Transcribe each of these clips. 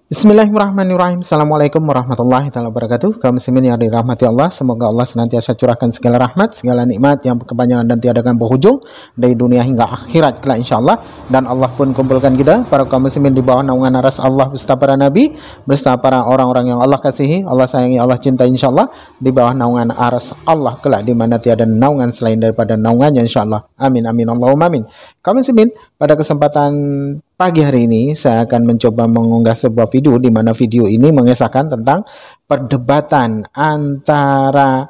Bismillahirrahmanirrahim. Assalamualaikum warahmatullahi wabarakatuh. Kaum muslimin yang dirahmati Allah, semoga Allah senantiasa curahkan segala rahmat, segala nikmat yang berkepanjangan dan tiada akan berhujung dari dunia hingga akhirat kelak insyaallah. Dan Allah pun kumpulkan kita para kaum muslimin di bawah naungan aras Allah beserta para nabi, beserta para orang-orang yang Allah kasihi, Allah sayangi, Allah cintai insyaallah, di bawah naungan aras Allah kelak di mana tiada naungan selain daripada naungannya insyaallah. Amin amin Allahumma amin. Kaum muslimin, pada kesempatan pagi hari ini saya akan mencoba mengunggah sebuah video di mana video ini mengisahkan tentang perdebatan antara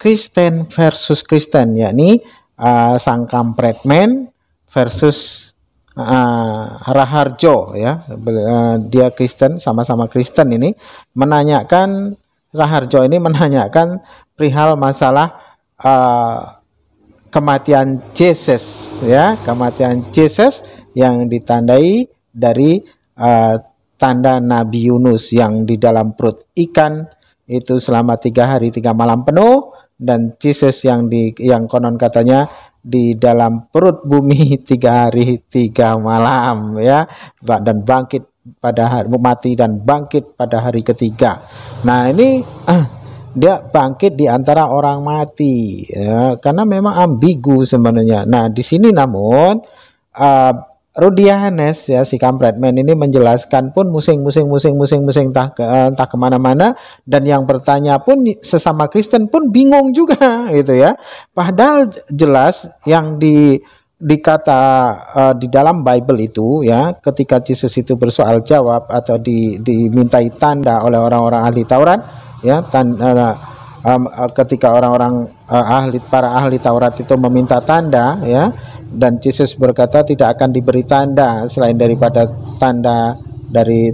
Kristen versus Kristen, yakni sang kampret man versus Raharjo ya. Dia Kristen, sama-sama Kristen ini menanyakan, Raharjo ini menanyakan perihal masalah kematian Yesus ya, kematian Yesus yang ditandai dari tanda Nabi Yunus yang di dalam perut ikan itu selama 3 hari 3 malam penuh, dan Yesus yang konon katanya di dalam perut bumi 3 hari 3 malam ya, dan bangkit pada hari, mati dan bangkit pada hari ketiga. Nah ini dia bangkit di antara orang mati ya, karena memang ambigu sebenarnya. Nah di sini namun Rudy Yohanes ya, si kampret man ini menjelaskan pun musing entah kemana-mana, dan yang bertanya pun sesama Kristen pun bingung juga gitu ya. Padahal jelas yang dikata di dalam Bible itu ya, ketika Yesus itu bersoal jawab atau dimintai tanda oleh orang-orang ahli Taurat ya, ketika orang-orang para ahli Taurat itu meminta tanda ya, dan Yesus berkata tidak akan diberi tanda selain daripada tanda dari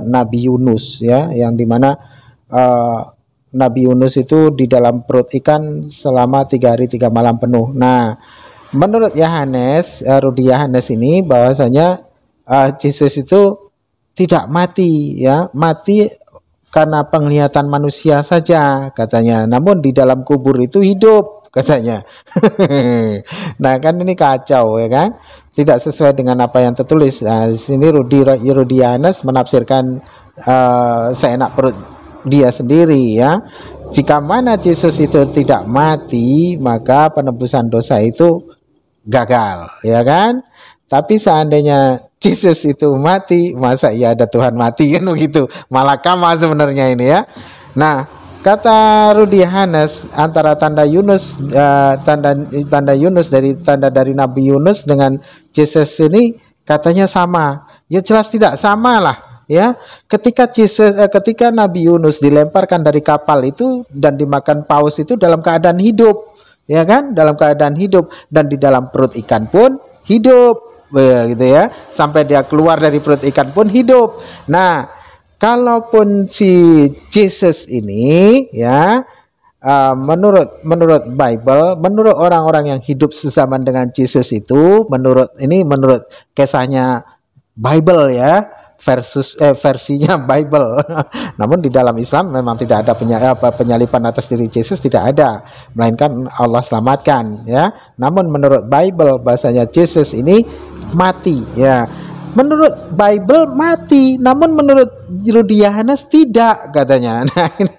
Nabi Yunus ya, yang dimana Nabi Yunus itu di dalam perut ikan selama 3 hari 3 malam penuh. Nah menurut Yohanes, Rudy Yohanes ini bahwasanya Yesus itu tidak mati ya, mati karena penglihatan manusia saja katanya, namun di dalam kubur itu hidup katanya. Nah kan ini kacau ya kan, tidak sesuai dengan apa yang tertulis. Nah di sini Rudy Yohanes menafsirkan seenak perut dia sendiri ya. Jika mana Yesus itu tidak mati, maka penebusan dosa itu gagal ya kan. Tapi seandainya Yesus itu mati, masa iya ada Tuhan mati kan begitu, malakama sebenarnya ini ya. Nah kata Rudy Yohanes, antara tanda Yunus tanda Yunus dari Nabi Yunus dengan Yesus ini katanya sama. Ya jelas tidak sama lah ya. Ketika Nabi Yunus dilemparkan dari kapal itu dan dimakan paus itu dalam keadaan hidup ya kan, dalam keadaan hidup, dan di dalam perut ikan pun hidup gitu ya, sampai dia keluar dari perut ikan pun hidup. Nah kalaupun si Yesus ini ya, menurut Bible, menurut orang-orang yang hidup sezaman dengan Yesus itu, menurut kisahnya Bible ya, versinya Bible. Namun di dalam Islam memang tidak ada penyalipan atas diri Yesus, tidak ada, melainkan Allah selamatkan ya. Namun menurut Bible bahasanya Yesus ini mati ya. Menurut Bible mati, namun menurut Rudy Yohanes tidak katanya. Nah ini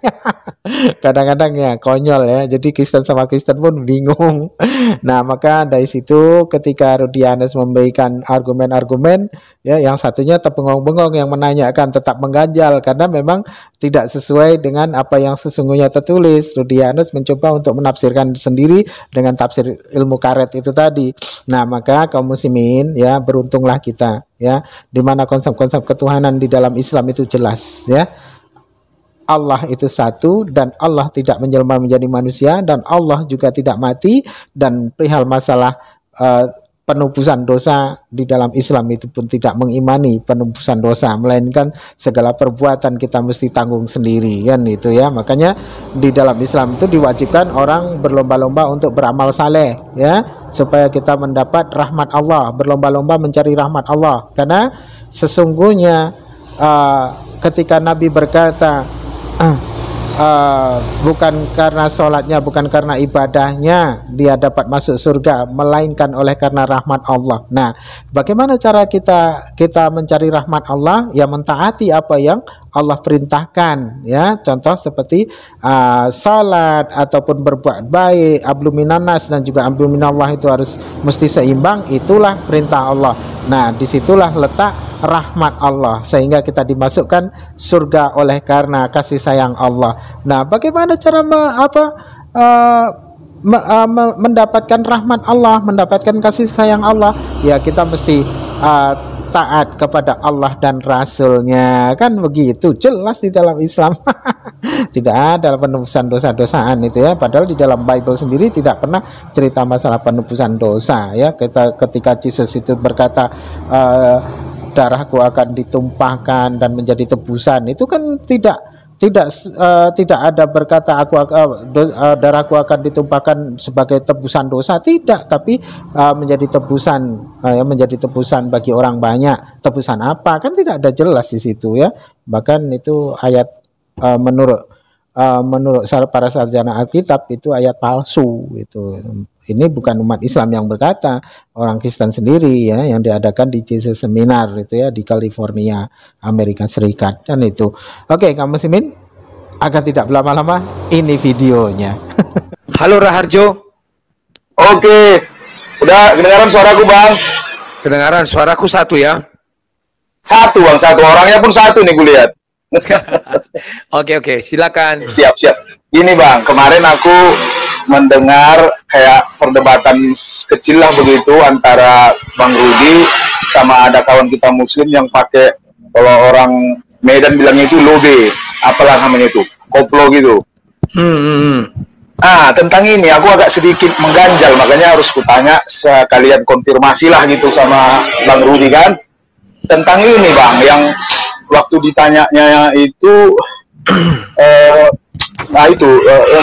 kadang-kadang ya konyol ya, jadi Kristen sama Kristen pun bingung. Nah maka dari situ ketika Rudy Yohanes memberikan argumen-argumen ya, yang satunya terbengong-bengong, yang menanyakan tetap mengganjal karena memang tidak sesuai dengan apa yang sesungguhnya tertulis. Rudy Yohanes mencoba untuk menafsirkan sendiri dengan tafsir ilmu karet itu tadi. Nah maka kaum muslimin ya, beruntunglah kita ya, dimana konsep-konsep ketuhanan di dalam Islam itu jelas ya. Allah itu satu, dan Allah tidak menjelma menjadi manusia, dan Allah juga tidak mati. Dan perihal masalah penebusan dosa di dalam Islam itu pun tidak mengimani penebusan dosa, melainkan segala perbuatan kita mesti tanggung sendiri kan itu ya. Makanya di dalam Islam itu diwajibkan orang berlomba-lomba untuk beramal saleh ya, supaya kita mendapat rahmat Allah, berlomba-lomba mencari rahmat Allah. Karena sesungguhnya ketika Nabi berkata bukan karena sholatnya, bukan karena ibadahnya dia dapat masuk surga, melainkan oleh karena rahmat Allah. Nah, bagaimana cara kita mencari rahmat Allah? Ya mentaati apa yang Allah perintahkan, ya. Contoh seperti salat ataupun berbuat baik, ablu minanas dan juga ablu minallah itu harus mesti seimbang. Itulah perintah Allah. Nah, disitulah letak rahmat Allah, sehingga kita dimasukkan surga oleh karena kasih sayang Allah. Nah, bagaimana cara mendapatkan rahmat Allah, mendapatkan kasih sayang Allah? Ya, kita mesti taat kepada Allah dan Rasulnya, kan begitu, jelas di dalam Islam. Tidak ada penebusan dosa-dosaan itu ya, padahal di dalam Bible sendiri tidak pernah cerita masalah penebusan dosa ya. Ketika Yesus itu berkata darahku akan ditumpahkan dan menjadi tebusan, itu kan tidak ada berkata darahku akan ditumpahkan sebagai tebusan dosa, tidak, tapi menjadi tebusan bagi orang banyak. Tebusan apa? Kan tidak ada jelas di situ ya. Bahkan itu ayat menurut para sarjana Alkitab itu ayat palsu itu. Ini bukan umat Islam yang berkata, orang Kristen sendiri ya, yang diadakan di Jesus Seminar itu ya, di California, Amerika Serikat, kan itu. Oke, kamu muslimin, agar tidak berlama-lama, ini videonya. Halo Raharjo. Oke, udah kedengaran suaraku Bang? Kedengaran, suaraku satu ya? Satu Bang, satu, orangnya pun satu nih kulihat. Oke, silakan. Siap. Gini Bang, kemarin aku mendengar kayak perdebatan kecil lah begitu antara Bang Rudi sama ada kawan kita Muslim yang pakai, kalau orang Medan bilangnya itu lobe, apalah namanya itu, koplo gitu. Tentang ini aku agak sedikit mengganjal, makanya harus kutanya sekalian konfirmasi lah gitu sama Bang Rudi kan. Tentang ini Bang, yang waktu ditanyanya itu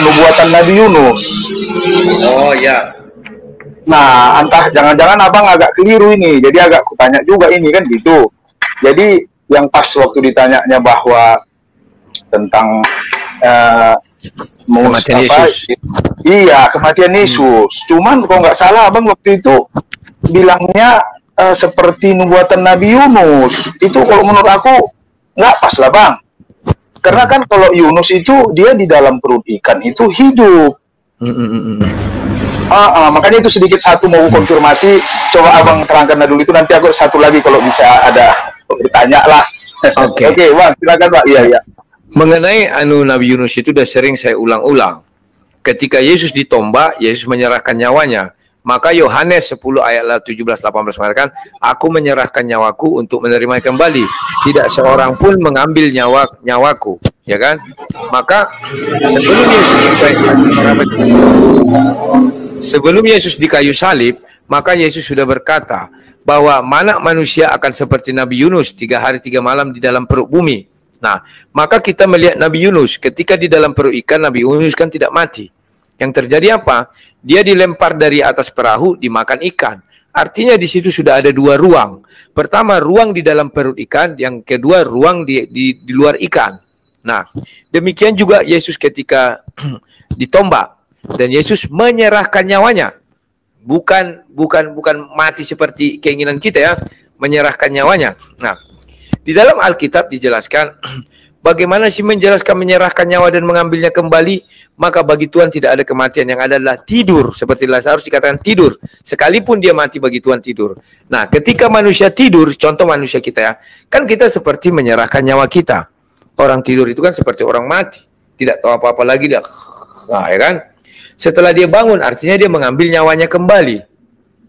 nubuatan Nabi Yunus. Oh ya. Nah, entah jangan-jangan abang agak keliru ini, jadi agak kutanya juga ini kan gitu. Jadi yang pas waktu ditanyanya bahwa tentang kematian Yesus. Iya, kematian Yesus. Cuman kalau nggak salah abang waktu itu bilangnya seperti nubuatan Nabi Yunus. Itu kalau menurut aku nggak pas lah Bang. Karena kan kalau Yunus itu dia di dalam perut ikan itu hidup. Makanya itu sedikit satu mau konfirmasi. Coba abang terangkan dulu itu, nanti aku satu lagi kalau bisa ada bertanya lah. Oke, Bang, silakan Pak. Iya. Mengenai Nabi Yunus itu udah sering saya ulang-ulang. Ketika Yesus ditombak, Yesus menyerahkan nyawanya. Maka Yohanes 10 ayat 17-18 mengatakan, aku menyerahkan nyawaku untuk menerima kembali. Tidak seorang pun mengambil nyawaku, ya kan? Maka sebelum Yesus di kayu salib, maka Yesus sudah berkata bahwa anak manusia akan seperti Nabi Yunus 3 hari 3 malam di dalam perut bumi. Nah, maka kita melihat Nabi Yunus ketika di dalam perut ikan, Nabi Yunus kan tidak mati. Yang terjadi apa? Dia dilempar dari atas perahu, dimakan ikan. Artinya di situ sudah ada dua ruang. Pertama, ruang di dalam perut ikan. Yang kedua, ruang di luar ikan. Nah, demikian juga Yesus ketika ditombak. Dan Yesus menyerahkan nyawanya. Bukan mati seperti keinginan kita ya. Menyerahkan nyawanya. Nah, di dalam Alkitab dijelaskan bagaimana sih menjelaskan menyerahkan nyawa dan mengambilnya kembali. Maka bagi Tuhan tidak ada kematian, yang ada adalah tidur. Seperti Lazarus dikatakan tidur, sekalipun dia mati bagi Tuhan tidur. Nah, ketika manusia tidur, contoh manusia kita ya, kan kita seperti menyerahkan nyawa kita. Orang tidur itu kan seperti orang mati, tidak tahu apa-apa lagi dia. Nah, ya kan? Setelah dia bangun, artinya dia mengambil nyawanya kembali.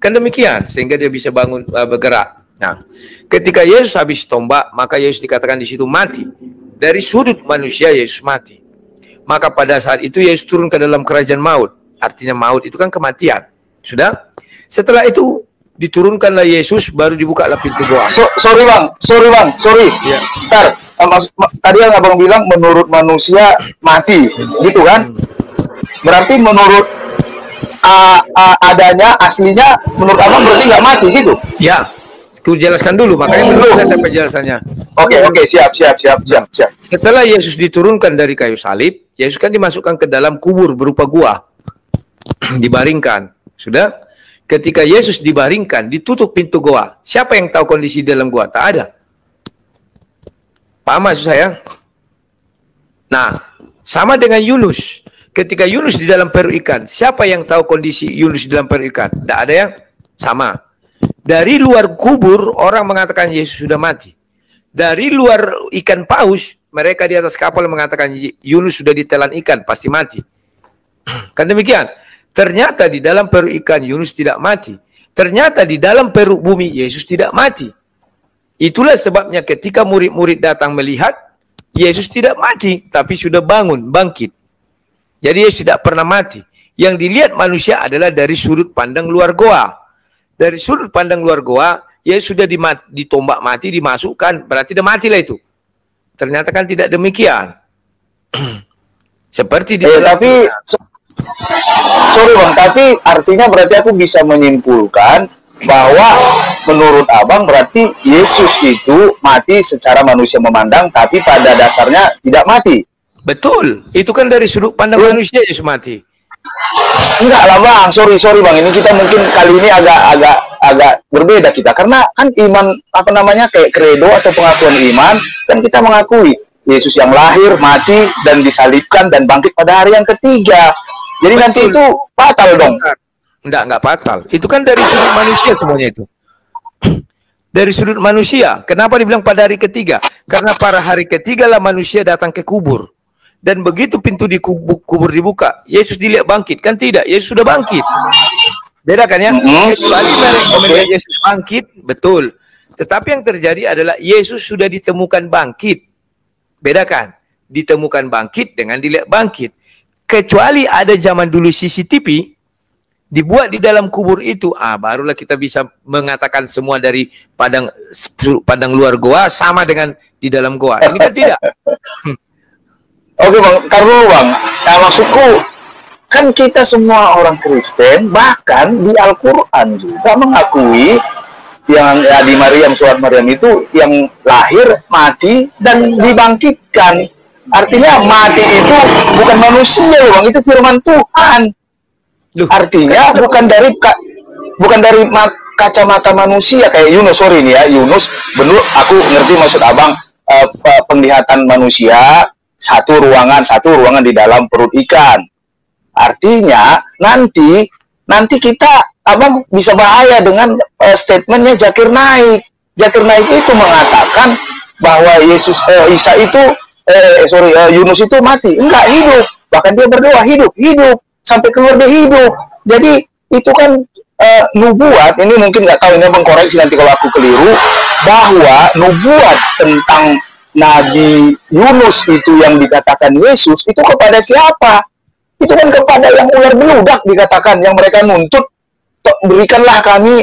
Kan demikian, sehingga dia bisa bangun bergerak. Nah, ketika Yesus habis tombak, maka Yesus dikatakan di situ mati. Dari sudut manusia Yesus mati. Maka pada saat itu Yesus turun ke dalam kerajaan maut. Artinya maut itu kan kematian. Sudah? Setelah itu diturunkanlah Yesus, baru dibukalah pintu doa. Sorry Bang. Ya. Bentar. Tadi yang abang bilang menurut manusia mati, gitu kan? Berarti menurut adanya aslinya menurut abang berarti nggak mati gitu? Ya. Ku jelaskan dulu, makanya dulu penjelasannya. Oke, siap. Setelah Yesus diturunkan dari kayu salib, Yesus kan dimasukkan ke dalam kubur berupa gua. Dibaringkan. Sudah? Ketika Yesus dibaringkan, ditutup pintu gua. Siapa yang tahu kondisi dalam gua? Tak ada. Paham maksud saya? Nah, sama dengan Yunus. Ketika Yunus di dalam perut ikan, siapa yang tahu kondisi Yunus di dalam perut ikan? Tak ada yang sama. Dari luar kubur, orang mengatakan Yesus sudah mati. Dari luar ikan paus, mereka di atas kapal mengatakan Yunus sudah ditelan ikan, pasti mati. Kan demikian. Ternyata di dalam perut ikan Yunus tidak mati. Ternyata di dalam perut bumi Yesus tidak mati. Itulah sebabnya ketika murid-murid datang melihat, Yesus tidak mati, tapi sudah bangun, bangkit. Jadi Yesus tidak pernah mati. Yang dilihat manusia adalah dari sudut pandang luar goa. Dari sudut pandang luar goa, Yesus sudah ditombak mati, dimasukkan, berarti dia matilah itu. Ternyata kan tidak demikian. Seperti di tapi sorry Bang, tapi artinya berarti aku bisa menyimpulkan bahwa menurut Abang berarti Yesus itu mati secara manusia memandang, tapi pada dasarnya tidak mati. Betul, itu kan dari sudut pandang manusia Yesus mati. Enggak lah Bang, sorry Bang, ini kita mungkin kali ini agak berbeda kita, karena kan iman apa namanya kayak kredo atau pengakuan iman, kan kita mengakui Yesus yang lahir, mati, dan disalibkan dan bangkit pada hari yang ketiga. Jadi betul. Nanti itu fatal dong. Enggak fatal. Itu kan dari sudut manusia semuanya itu. Dari sudut manusia. Kenapa dibilang pada hari ketiga? Karena pada hari ketiga lah manusia datang ke kubur. Dan begitu pintu di kubur dibuka, Yesus dilihat bangkit. Kan tidak, Yesus sudah bangkit. Beda kan ya? Kecuali mereka melihat Yesus bangkit, betul. Tetapi yang terjadi adalah Yesus sudah ditemukan bangkit. Beda kan? Ditemukan bangkit dengan dilihat bangkit. Kecuali ada zaman dulu CCTV, dibuat di dalam kubur itu, barulah kita bisa mengatakan semua dari padang luar goa sama dengan di dalam goa. Ini kan tidak. Oke Bang, taruh dulu Bang. Nah, maksudku, kan kita semua orang Kristen, bahkan di Al-Quran juga mengakui yang di Maryam, surat Maryam itu yang lahir, mati, dan dibangkitkan. Artinya mati itu bukan manusia loh Bang, itu firman Tuhan. Artinya bukan dari kacamata manusia kayak Yunus. Sorry nih ya, Yunus, benar aku ngerti maksud Abang, penglihatan manusia satu ruangan di dalam perut ikan. Artinya nanti kita Abang bisa bahaya dengan statementnya Zakir Naik. Zakir Naik itu mengatakan bahwa Yunus itu mati. Enggak, hidup. Bahkan dia berdoa hidup sampai keluar dia hidup. Jadi itu kan nubuat. Ini mungkin nggak tahu, ini Abang koreksi nanti kalau aku keliru, bahwa nubuat tentang Nabi Yunus itu yang dikatakan Yesus itu kepada siapa? Itu kan kepada yang ular beludak dikatakan, yang mereka nuntut, berikanlah kami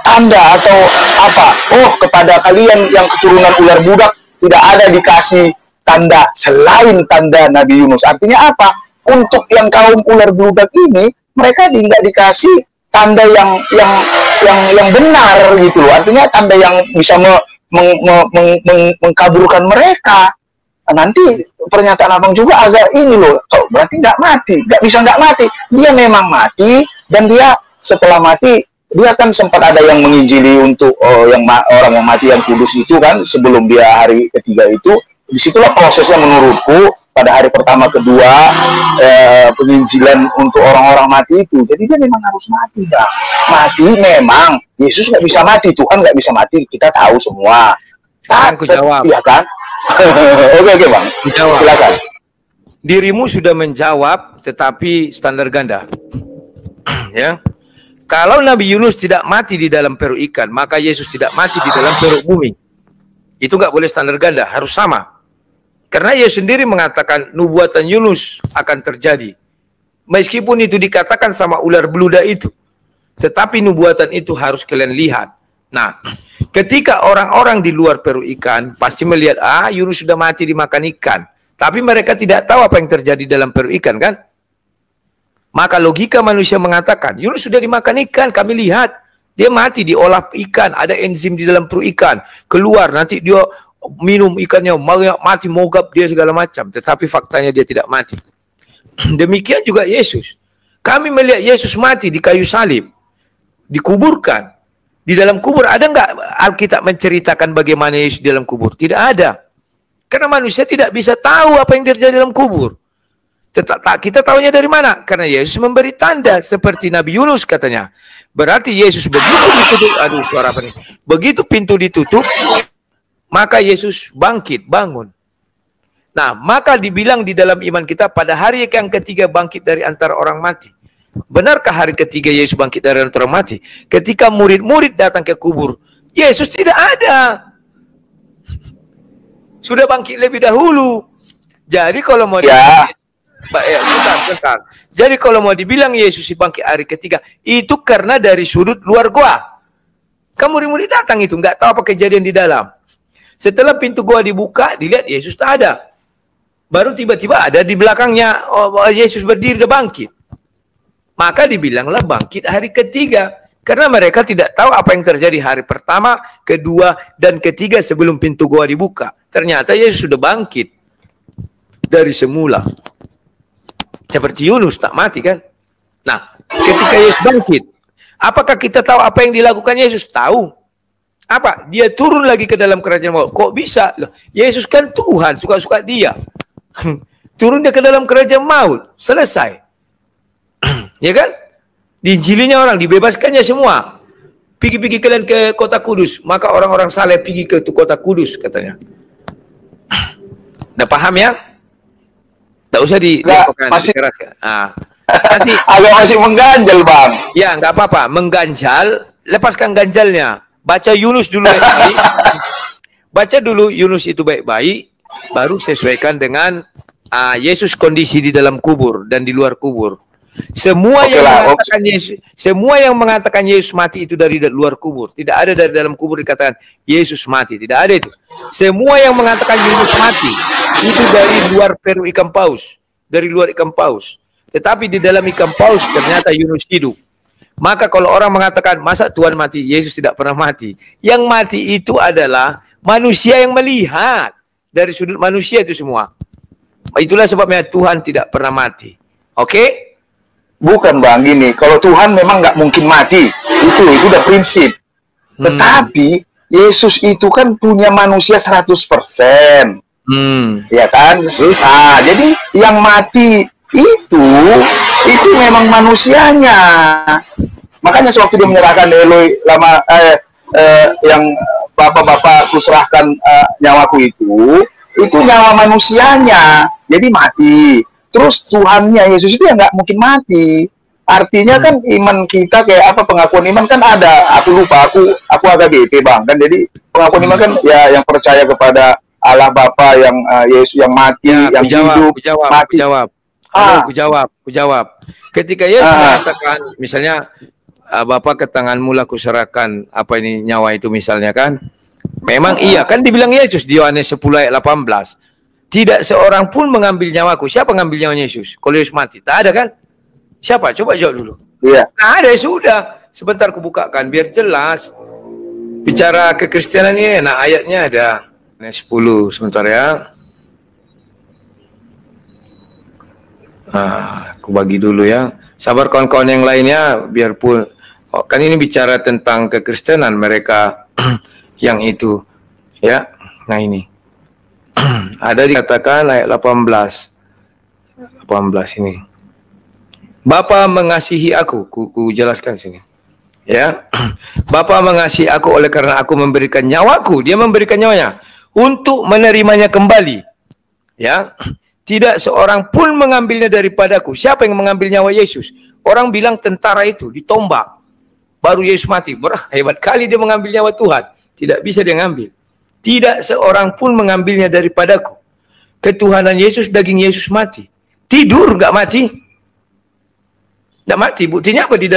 tanda atau apa? Oh, kepada kalian yang keturunan ular budak tidak ada dikasih tanda selain tanda Nabi Yunus. Artinya apa? Untuk yang kaum ular beludak ini, mereka tidak dikasih tanda yang benar gitu loh. Artinya tanda yang bisa mengkaburkan mereka. Nanti pernyataan Abang juga agak ini loh, berarti nggak bisa nggak mati. Dia memang mati, dan dia setelah mati dia kan sempat ada yang menginjili untuk orang yang mati yang kudus itu kan, sebelum dia hari ketiga itu. Disitulah prosesnya menurutku pada hari pertama kedua penginjilan untuk orang-orang mati itu. Jadi dia memang harus mati Bang. Mati memang, Yesus nggak bisa mati, Tuhan nggak bisa mati, kita tahu semua. Sekarang aku jawab. Iya kan? Oke Bang, silakan. Dirimu sudah menjawab, tetapi standar ganda. Ya, kalau Nabi Yunus tidak mati di dalam perut ikan, maka Yesus tidak mati di dalam perut bumi. Itu nggak boleh standar ganda, harus sama. Karena Yesus sendiri mengatakan nubuatan Yunus akan terjadi. Meskipun itu dikatakan sama ular beludak itu, tetapi nubuatan itu harus kalian lihat. Nah, ketika orang-orang di luar perut ikan pasti melihat, Yunus sudah mati dimakan ikan. Tapi mereka tidak tahu apa yang terjadi dalam perut ikan kan? Maka logika manusia mengatakan, Yunus sudah dimakan ikan, kami lihat. Dia mati diolah ikan, ada enzim di dalam perut ikan. Keluar, nanti dia minum ikannya, mati, mogap dia segala macam. Tetapi faktanya dia tidak mati. Demikian juga Yesus. Kami melihat Yesus mati di kayu salib, dikuburkan. Di dalam kubur, ada nggak Alkitab menceritakan bagaimana Yesus di dalam kubur? Tidak ada. Karena manusia tidak bisa tahu apa yang terjadi dalam kubur. Kita tahunya dari mana? Karena Yesus memberi tanda seperti Nabi Yunus katanya. Berarti Yesus begitu ditutup, aduh suara apa nih? Begitu pintu ditutup, maka Yesus bangkit, bangun. Nah, maka dibilang di dalam iman kita pada hari yang ketiga bangkit dari antara orang mati. Benarkah hari ketiga Yesus bangkit dari antara orang mati? Ketika murid-murid datang ke kubur, Yesus tidak ada. Sudah bangkit lebih dahulu. Jadi kalau mau bentar. Jadi kalau mau dibilang Yesus bangkit hari ketiga, itu karena dari sudut luar gua. Kan murid-murid datang itu, nggak tahu apa kejadian di dalam. Setelah pintu gua dibuka, dilihat Yesus tak ada. Baru tiba-tiba ada di belakangnya, Yesus berdiri dan bangkit. Maka dibilanglah bangkit hari ketiga. Karena mereka tidak tahu apa yang terjadi hari pertama, kedua, dan ketiga sebelum pintu gua dibuka. Ternyata Yesus sudah bangkit dari semula. Seperti Yunus tak mati kan? Nah, ketika Yesus bangkit, apakah kita tahu apa yang dilakukan Yesus? Tahu. Apa? Dia turun lagi ke dalam kerajaan maut. Kok bisa? Loh, Yesus kan Tuhan, suka-suka dia. Turun dia ke dalam kerajaan maut. Selesai. Ya kan? Diinjilinya orang, dibebaskannya semua. Pergi-pergi kalian ke kota Kudus. Maka orang-orang saleh pergi ke kota Kudus katanya. Udah paham ya? Tak usah masih nanti agak masih mengganjal, Bang. Ya, nggak apa-apa. Mengganjal, lepaskan ganjalnya. Baca Yunus dulu baik-baik. Baca dulu Yunus itu baik-baik, baru sesuaikan dengan Yesus kondisi di dalam kubur dan di luar kubur. Semua yang mengatakan Yesus mati itu dari luar kubur. Tidak ada dari dalam kubur dikatakan Yesus mati. Tidak ada itu. Semua yang mengatakan Yesus mati itu dari luar peru ikan paus, dari luar ikan paus. Tetapi di dalam ikan paus ternyata Yunus hidup. Maka kalau orang mengatakan masa Tuhan mati, Yesus tidak pernah mati. Yang mati itu adalah manusia yang melihat dari sudut manusia itu semua. Itulah sebabnya Tuhan tidak pernah mati. Oke? Bukan, Bang, gini. Kalau Tuhan memang nggak mungkin mati. Itu udah prinsip. Tetapi Yesus itu kan punya manusia 100%. Ya kan? Nah, jadi yang mati itu memang manusianya. Makanya sewaktu dia menyerahkan Eloi lama yang bapak-bapak kuserahkan nyawaku itu nyawa manusianya. Jadi mati. Terus Tuhannya Yesus itu ya nggak mungkin mati. Artinya kan iman kita kayak apa, pengakuan iman kan ada. Aku lupa, aku agak BP, Bang. Kan jadi pengakuan iman kan ya yang percaya kepada Allah Bapa yang Yesus yang mati, ya, yang hidup, mati. Kujawab. Ketika Yesus mengatakan misalnya Bapa ke tanganmu lah kuserahkan apa ini nyawa itu misalnya kan. Memang iya kan dibilang Yesus di Yohanes 10 ayat 18. Tidak seorang pun mengambil nyawaku. Siapa ngambil nyawa Yesus? Kalau Yesus mati. Tak ada kan? Siapa? Coba jawab dulu. Iya. Nah, ada, sudah. Sebentar aku bukakan biar jelas. Bicara kekristenan ini, nah ayatnya ada. 10, sebentar ya. Aku bagi dulu ya. Sabar kawan-kawan yang lainnya, biarpun kan ini bicara tentang kekristenan mereka yang itu. Ya, nah ini. Ada dikatakan ayat 18 ini. Bapa mengasihi aku, ku jelaskan sini. Ya. Bapa mengasihi aku oleh karena aku memberikan nyawaku, dia memberikan nyawanya untuk menerimanya kembali. Ya. Tidak seorang pun mengambilnya daripadaku. Siapa yang mengambil nyawa Yesus? Orang bilang tentara itu ditombak. Baru Yesus mati. Hebat kali dia mengambil nyawa Tuhan. Tidak bisa dia ngambil. Tidak seorang pun mengambilnya daripadaku. Ketuhanan Yesus, daging Yesus mati. Tidur nggak mati. Nggak mati. Buktinya apa? Di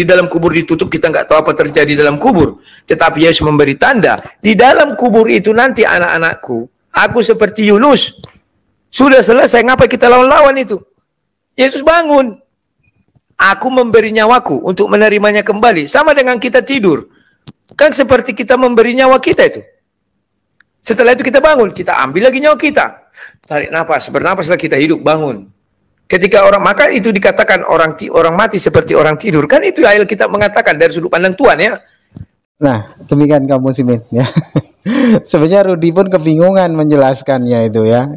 dalam kubur ditutup, kita nggak tahu apa terjadi dalam kubur. Tetapi Yesus memberi tanda. Di dalam kubur itu nanti anak-anakku, aku seperti Yunus. Sudah selesai, ngapain kita lawan-lawan itu? Yesus bangun. Aku memberi nyawaku untuk menerimanya kembali. Sama dengan kita tidur. Kan seperti kita memberi nyawa kita itu. Setelah itu kita bangun, kita ambil lagi nyawa kita. Tarik nafas, bernafaslah kita hidup, bangun. Ketika orang, maka itu dikatakan orang mati seperti orang tidur. Kan itu ayat kita mengatakan dari sudut pandang Tuhan ya. Nah, demikian kaum muslimin ya. Sebenarnya Rudi pun kebingungan menjelaskannya itu ya.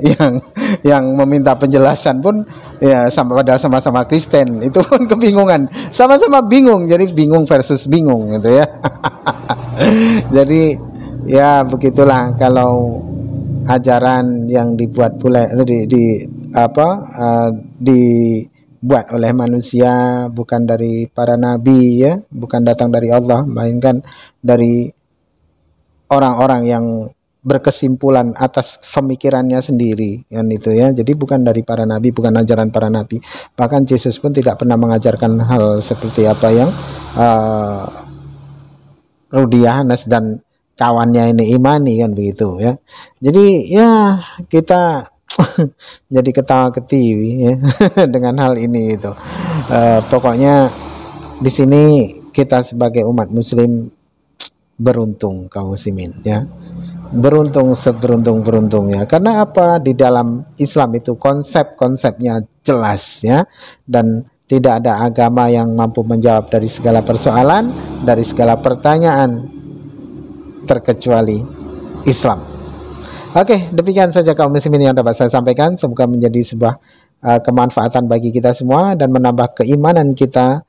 Yang meminta penjelasan pun ya padahal sama-sama Kristen, itu pun kebingungan. Sama-sama bingung, jadi bingung versus bingung gitu ya. Jadi ya begitulah kalau ajaran yang dibuat pula dibuat oleh manusia, bukan dari para nabi ya, bukan datang dari Allah, melainkan dari orang-orang yang berkesimpulan atas pemikirannya sendiri kan itu ya. Jadi bukan dari para nabi, bukan ajaran para nabi. Bahkan Yesus pun tidak pernah mengajarkan hal seperti apa yang Rudi Yohanes dan kawannya ini imani kan begitu ya. Jadi ya kita jadi ketawa ketiwi ya dengan hal ini itu. Pokoknya di sini kita sebagai umat muslim beruntung kaum muslimin ya. Beruntung seberuntung-beruntungnya. Karena apa? Di dalam Islam itu konsep-konsepnya jelas ya, dan tidak ada agama yang mampu menjawab dari segala persoalan, dari segala pertanyaan terkecuali Islam. Oke, demikian saja kaum muslimin yang dapat saya sampaikan. Semoga menjadi sebuah kemanfaatan bagi kita semua dan menambah keimanan kita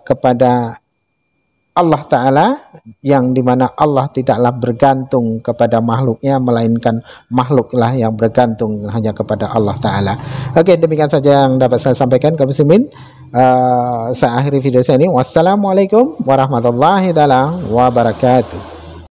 kepada Allah Ta'ala, yang dimana Allah tidaklah bergantung kepada makhluknya, melainkan makhluklah yang bergantung hanya kepada Allah Ta'ala. Oke, demikian saja yang dapat saya sampaikan kaum muslimin. Saya akhiri video saya ini. Wassalamualaikum warahmatullahi wabarakatuh.